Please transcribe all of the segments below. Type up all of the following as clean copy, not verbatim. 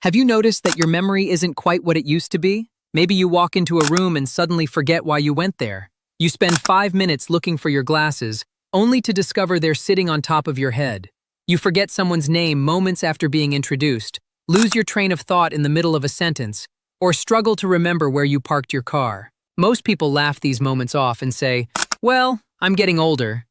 Have you noticed that your memory isn't quite what it used to be? Maybe you walk into a room and suddenly forget why you went there. You spend 5 minutes looking for your glasses, only to discover they're sitting on top of your head. You forget someone's name moments after being introduced, lose your train of thought in the middle of a sentence, or struggle to remember where you parked your car. Most people laugh these moments off and say, "Well, I'm getting older."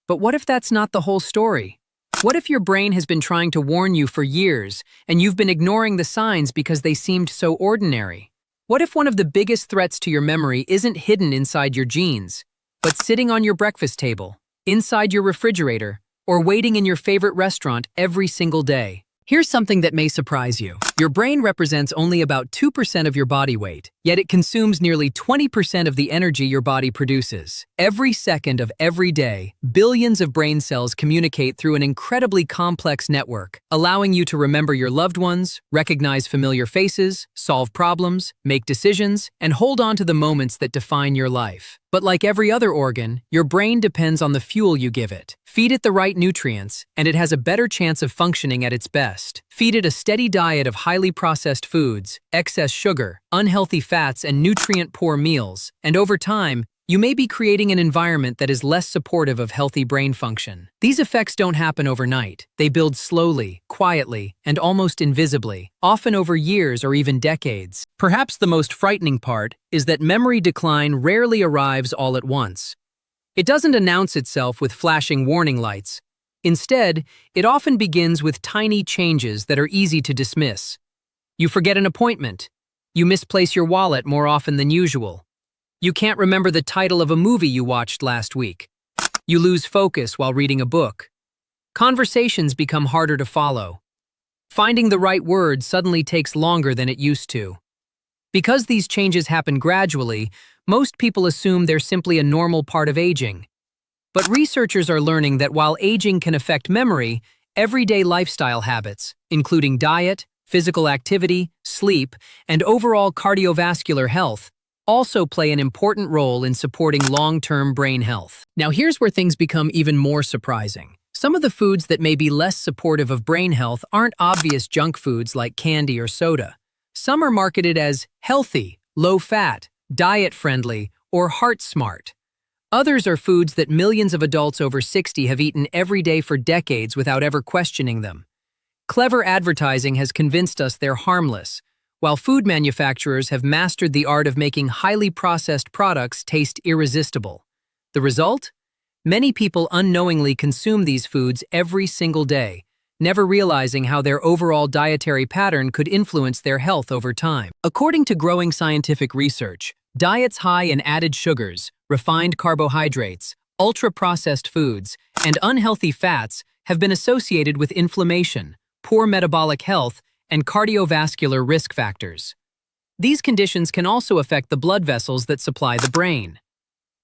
But what if that's not the whole story? What if your brain has been trying to warn you for years, and you've been ignoring the signs because they seemed so ordinary? What if one of the biggest threats to your memory isn't hidden inside your genes, but sitting on your breakfast table, inside your refrigerator, or waiting in your favorite restaurant every single day? Here's something that may surprise you. Your brain represents only about 2% of your body weight, yet it consumes nearly 20% of the energy your body produces. Every second of every day, billions of brain cells communicate through an incredibly complex network, allowing you to remember your loved ones, recognize familiar faces, solve problems, make decisions, and hold on to the moments that define your life. But like every other organ, your brain depends on the fuel you give it. Feed it the right nutrients, and it has a better chance of functioning at its best. Feed it a steady diet of highly processed foods, excess sugar, unhealthy fats, and nutrient-poor meals, and over time, you may be creating an environment that is less supportive of healthy brain function. These effects don't happen overnight. They build slowly, quietly, and almost invisibly, often over years or even decades. Perhaps the most frightening part is that memory decline rarely arrives all at once. It doesn't announce itself with flashing warning lights. Instead, it often begins with tiny changes that are easy to dismiss. You forget an appointment. You misplace your wallet more often than usual. You can't remember the title of a movie you watched last week. You lose focus while reading a book. Conversations become harder to follow. Finding the right word suddenly takes longer than it used to. Because these changes happen gradually, most people assume they're simply a normal part of aging. But researchers are learning that while aging can affect memory, everyday lifestyle habits, including diet, physical activity, sleep, and overall cardiovascular health, also play an important role in supporting long-term brain health. Now here's where things become even more surprising. Some of the foods that may be less supportive of brain health aren't obvious junk foods like candy or soda. Some are marketed as healthy, low-fat, diet-friendly, or heart-smart. Others are foods that millions of adults over 60 have eaten every day for decades without ever questioning them. Clever advertising has convinced us they're harmless, while food manufacturers have mastered the art of making highly processed products taste irresistible. The result? Many people unknowingly consume these foods every single day, never realizing how their overall dietary pattern could influence their health over time. According to growing scientific research, diets high in added sugars, refined carbohydrates, ultra-processed foods, and unhealthy fats have been associated with inflammation, poor metabolic health, and cardiovascular risk factors. These conditions can also affect the blood vessels that supply the brain.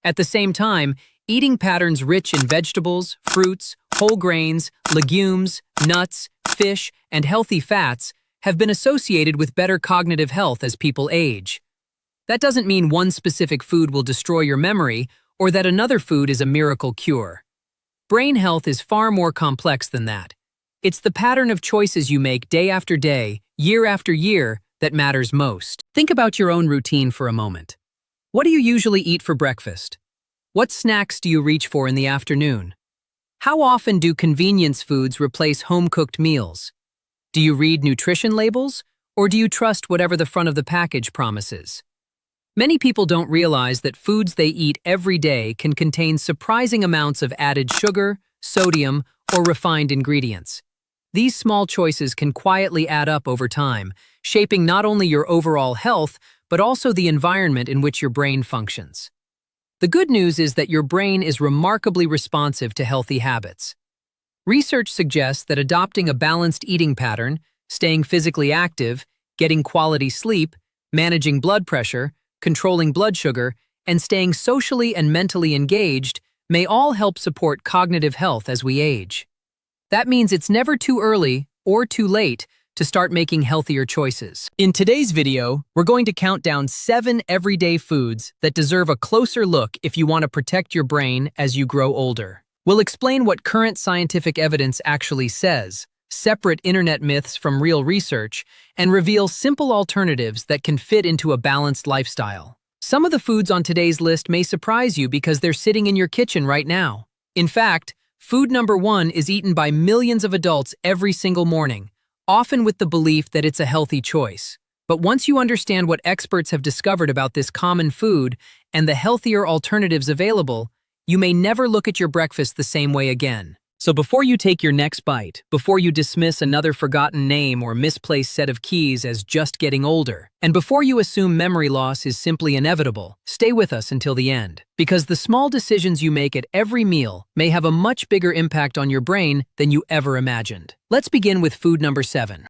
At the same time, eating patterns rich in vegetables, fruits, whole grains, legumes, nuts, fish, and healthy fats have been associated with better cognitive health as people age. That doesn't mean one specific food will destroy your memory or that another food is a miracle cure. Brain health is far more complex than that. It's the pattern of choices you make day after day, year after year, that matters most. Think about your own routine for a moment. What do you usually eat for breakfast? What snacks do you reach for in the afternoon? How often do convenience foods replace home-cooked meals? Do you read nutrition labels, or do you trust whatever the front of the package promises? Many people don't realize that foods they eat every day can contain surprising amounts of added sugar, sodium, or refined ingredients. These small choices can quietly add up over time, shaping not only your overall health, but also the environment in which your brain functions. The good news is that your brain is remarkably responsive to healthy habits. Research suggests that adopting a balanced eating pattern, staying physically active, getting quality sleep, managing blood pressure, controlling blood sugar, and staying socially and mentally engaged may all help support cognitive health as we age. That means it's never too early or too late to start making healthier choices. In today's video, we're going to count down 7 everyday foods that deserve a closer look if you want to protect your brain as you grow older. We'll explain what current scientific evidence actually says, separate internet myths from real research, and reveal simple alternatives that can fit into a balanced lifestyle. Some of the foods on today's list may surprise you because they're sitting in your kitchen right now. In fact, food number 1 is eaten by millions of adults every single morning, often with the belief that it's a healthy choice. But once you understand what experts have discovered about this common food and the healthier alternatives available, you may never look at your breakfast the same way again. So before you take your next bite, before you dismiss another forgotten name or misplaced set of keys as just getting older, and before you assume memory loss is simply inevitable, stay with us until the end. Because the small decisions you make at every meal may have a much bigger impact on your brain than you ever imagined. Let's begin with food number 7.